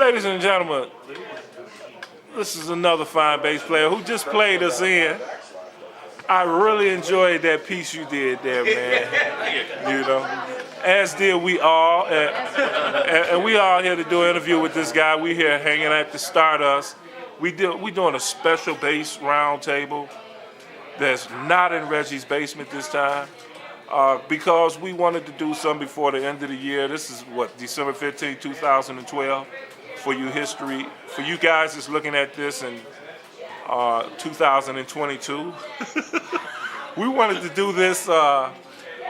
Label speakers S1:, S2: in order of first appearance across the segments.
S1: Ladies and gentlemen, this is another fine bass player who just played us in. I really enjoyed that piece you did there, man. You know, as did we all. And we all here to do an interview with this guy. We here hanging at the Stardust. We doing a special bass round table that's not in Reggie's basement this time. Because we wanted to do something before the end of the year. This is what, December 15, 2012. For you history, for you guys that's looking at this in 2022. We wanted to do this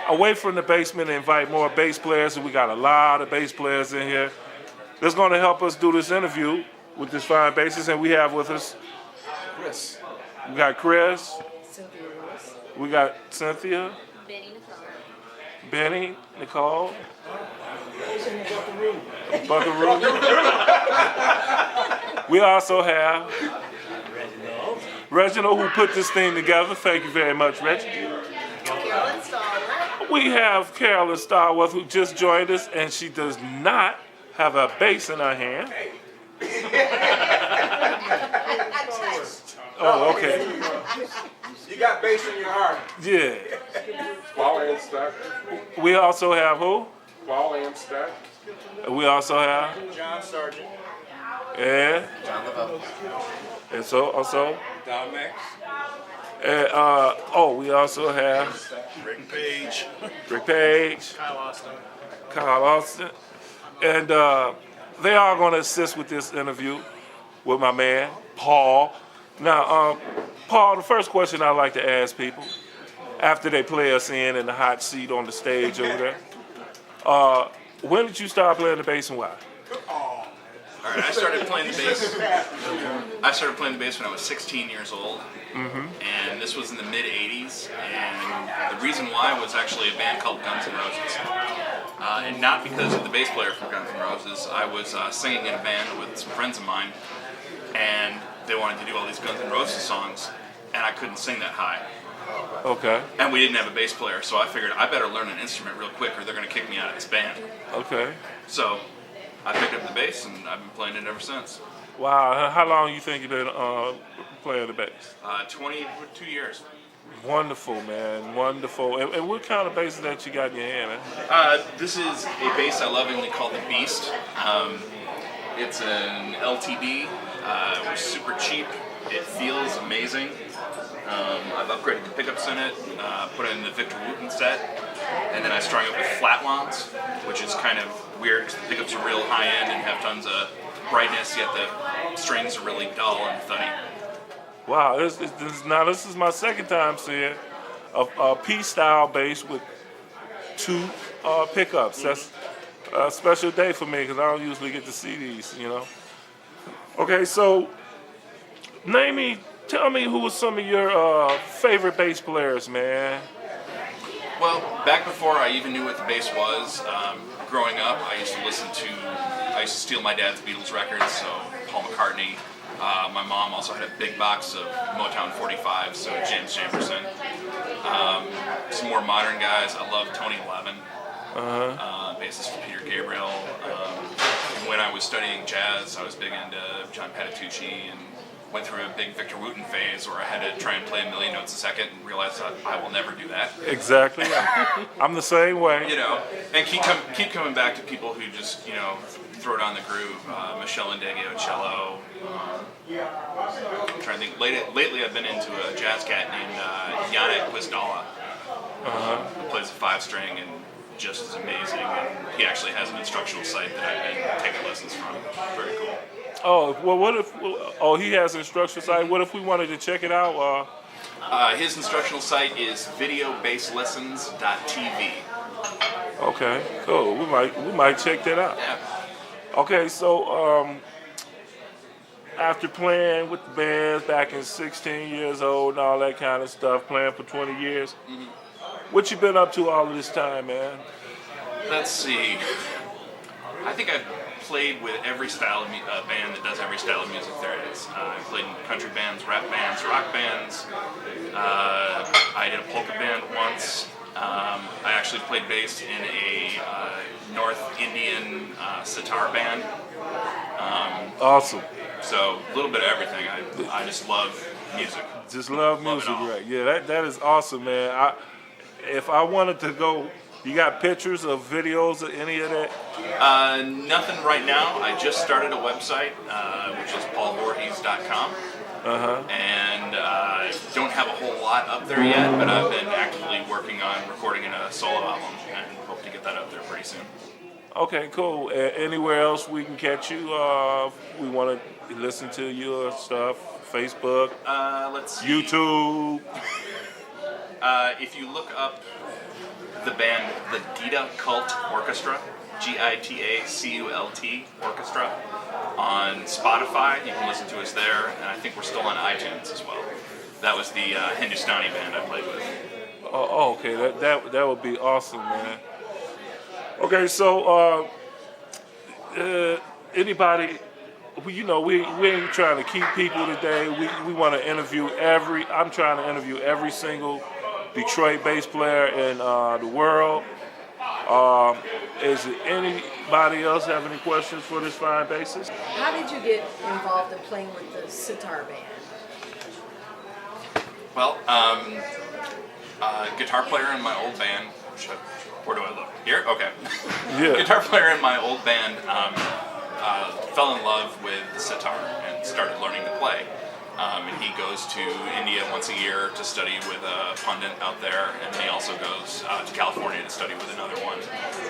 S1: away from the basement and invite more bass players, and we got a lot of bass players in here that's going to help us do this interview with this fine bassist. And we have with us
S2: Chris.
S1: We got Chris.
S3: Cynthia Lewis.
S1: We got Cynthia. Benny, Nicole. Buckaroo. We also have Reginald, who put this thing together. Thank you very much, Reggie.
S3: Carolyn Stallworth.
S1: We have Carolyn Stallworth, who just joined us, and she does not have a bass in her hand. Oh, okay.
S2: You got bass in your heart.
S1: Yeah.
S2: Paul and Stack.
S1: We also have who?
S2: Paul and Stack.
S1: We also have
S2: John Sargent.
S1: and
S2: John LaBelle.
S1: and so also
S2: Don Max.
S1: and we also have
S2: Rick Page.
S1: Rick Page, Kyle Austin, and they are going to assist with this interview with my man Paul. Now, Paul, the first question I like to ask people after they play us in the hot seat on the stage over there, when did you start playing the bass and why?
S4: All right, I started playing the bass. I started playing the bass when I was 16 years old, and this was in the mid '80s. And the reason why was actually a band called Guns N' Roses, and not because of the bass player from Guns N' Roses. I was singing in a band with some friends of mine, and they wanted to do all these Guns N' Roses songs, and I couldn't sing that high.
S1: Okay.
S4: And we didn't have a bass player, so I figured I better learn an instrument real quick, or they're going to kick me out of this band.
S1: Okay.
S4: So I picked up the bass, and I've been playing it ever since.
S1: Wow. How long you think you've been playing the bass?
S4: 22 years.
S1: Wonderful, man. Wonderful. And what kind of bass is that you got in your hand, man?
S4: This is a bass I lovingly call the Beast. It's an LTD. It was super cheap. It feels amazing. I've upgraded the pickups in it, put it in the Victor Wooten set, and then I strung it with flat-lons, which is kind of weird because the pickups are real high-end and have tons of brightness, yet the strings are really dull and thuddy.
S1: Wow. This is my second time seeing a P-style bass with two pickups. That's a special day for me because I don't usually get to see these, you know. Okay, so tell me who were some of your favorite bass players, man.
S4: Well, back before I even knew what the bass was, growing up, I used to steal my dad's Beatles records, so Paul McCartney. My mom also had a big box of Motown 45s, so James Jamerson. Some more modern guys, I love Tony Levin, bassist for Peter Gabriel. When I was studying jazz, I was big into John Patitucci and went through a big Victor Wooten phase where I had to try and play a million notes a second and realized that I will never do that.
S1: Exactly. I'm the same way.
S4: You know, and keep coming back to people who just, you know, throw down the groove. Michelle Indeggio, cello. I'm trying to think. Lately I've been into a jazz cat named Yannick Wisdala, who plays a 5-string and just as amazing. And he actually has an instructional site that I've been taking lessons from. Very cool.
S1: Oh, well, what if, he has an instructional site. What if we wanted to check it out?
S4: His instructional site is videobasslessons.tv.
S1: Okay, cool. We might check that out.
S4: Yeah.
S1: Okay, so after playing with the bands back in 16 years old and all that kind of stuff, playing for 20 years, what you been up to all of this time, man?
S4: Let's see. I think I've played with every style of band that does every style of music there is. I've played in country bands, rap bands, rock bands. I did a polka band once. I actually played bass in a North Indian sitar band
S1: Awesome.
S4: So a little bit of everything. I just love music.
S1: Just love
S4: Love it
S1: music,
S4: all.
S1: right? Yeah, that is awesome, man. If I wanted to go, you got pictures of videos of any of that?
S4: Nothing right now. I just started a website, which is paulvoorheis.com. And don't have a whole lot up there yet, but I've been actively working on recording a solo album and hope to get that up there pretty soon.
S1: Okay, cool. Anywhere else we can catch you? We want to listen to your stuff. Facebook,
S4: Let's see.
S1: YouTube.
S4: If you look up the band, the Gita Cult Orchestra, GITACULT Orchestra, on Spotify, you can listen to us there, and I think we're still on iTunes as well. That was the Hindustani band I played with.
S1: Oh, okay. That would be awesome, man. Okay, so anybody, we ain't trying to keep people today. We want to interview I'm trying to interview every single Detroit bass player in the world. Is it anybody else have any questions for this fine bassist?
S3: How did you get involved in playing with the sitar band?
S4: Well, guitar player in my old band. Where do I look? Here? Okay.
S1: Yeah.
S4: Guitar player in my old band fell in love with the sitar and started learning to play. And he goes to India once a year to study with a pundit out there, and he also goes to California to study with another one.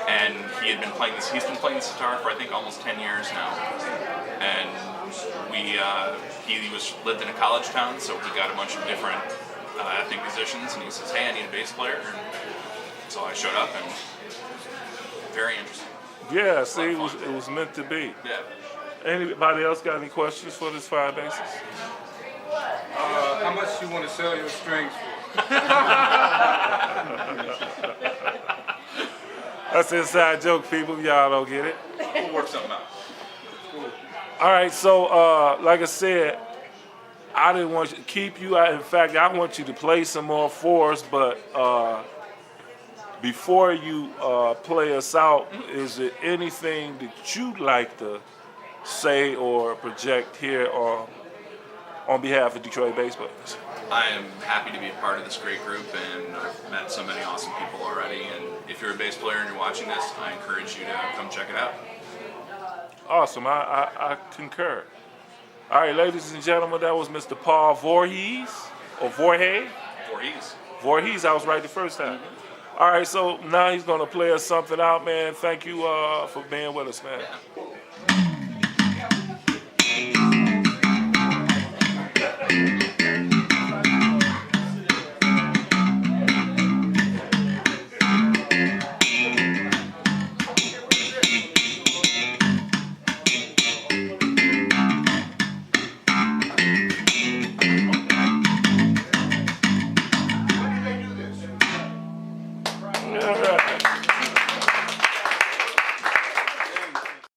S4: And he's been playing the sitar for I think almost 10 years now. And he lived in a college town, so he got a bunch of different ethnic musicians, and he says, "Hey, I need a bass player." And so I showed up, and very interesting.
S1: Yeah, see, it was meant to be.
S4: Yeah.
S1: Anybody else got any questions for this fine bassist?
S2: How much you want to sell your strings for?
S1: That's an inside joke, people. Y'all don't get it.
S4: We'll work something out.
S1: All right, so like I said, I didn't want to keep you. In fact, I want you to play some more for us, but before you play us out, is there anything that you'd like to say or project here or on behalf of Detroit bass players?
S4: I am happy to be a part of this great group, and I've met so many awesome people already. And if you're a bass player and you're watching this, I encourage you to come check it out.
S1: Awesome, I concur. All right, ladies and gentlemen, that was Mr. Paul Voorheis, or Voorheis?
S4: Voorhees.
S1: Voorheis, I was right the first time. All right, so now he's gonna play us something out, man. Thank you for being with us, man.
S4: Yeah.